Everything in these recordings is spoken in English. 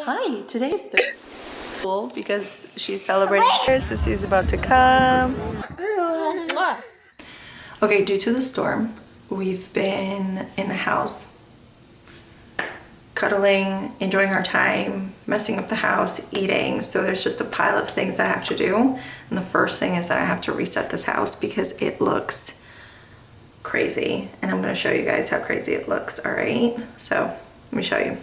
Hi, today's the cool because she's celebrating. This is about to come. Okay, due to the storm, we've been in the house cuddling, enjoying our time, messing up the house, eating. So there's just a pile of things that I have to do. And the first thing is that I have to reset this house because it looks crazy. And I'm gonna show you guys how crazy it looks, all right? So let me show you.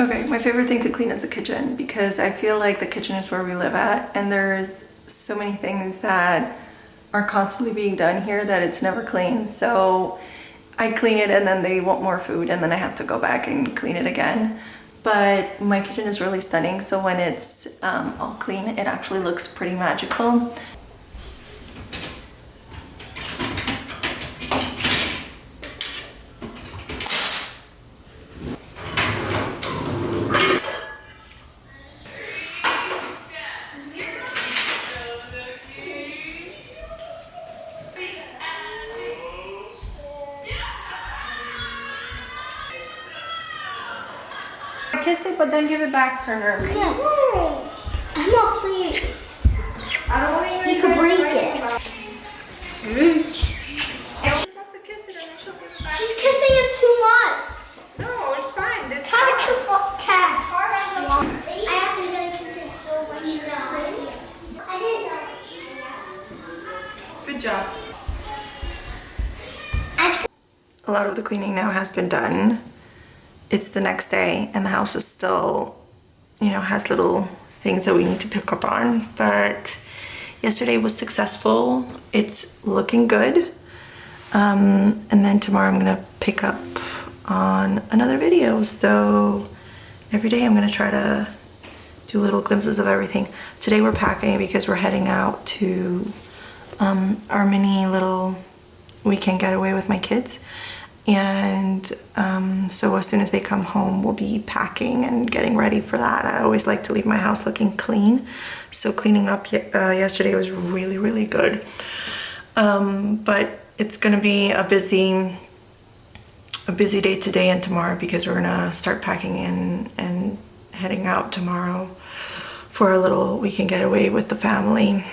Okay, my favorite thing to clean is the kitchen because I feel like the kitchen is where we live at, and there's so many things that are constantly being done here that it's never clean. So I clean it and then they want more food and then I have to go back and clean it again. But my kitchen is really stunning, so when it's all clean, it actually looks pretty magical. Kiss it, but then give it back to her. Yes. I'm not pleased. I don't want to. You can break it. She's supposed to kiss it and then she'll give it back. She's kissing it too much. No, it's fine. It's Hard to hard. fuck cat. I actually gonna kiss it so much now. I didn't. Good job. A lot of the cleaning now has been done. It's the next day and the house is still, you know, has little things that we need to pick up on. But yesterday was successful. It's looking good. And then tomorrow I'm gonna pick up on another video. So every day I'm gonna try to do little glimpses of everything. Today we're packing because we're heading out to our mini little weekend getaway with my kids. And so as soon as they come home, we'll be packing and getting ready for that. I always like to leave my house looking clean. So cleaning up yesterday was really, really good. But it's gonna be a busy day today and tomorrow because we're gonna start packing and heading out tomorrow for a little weekend getaway with the family.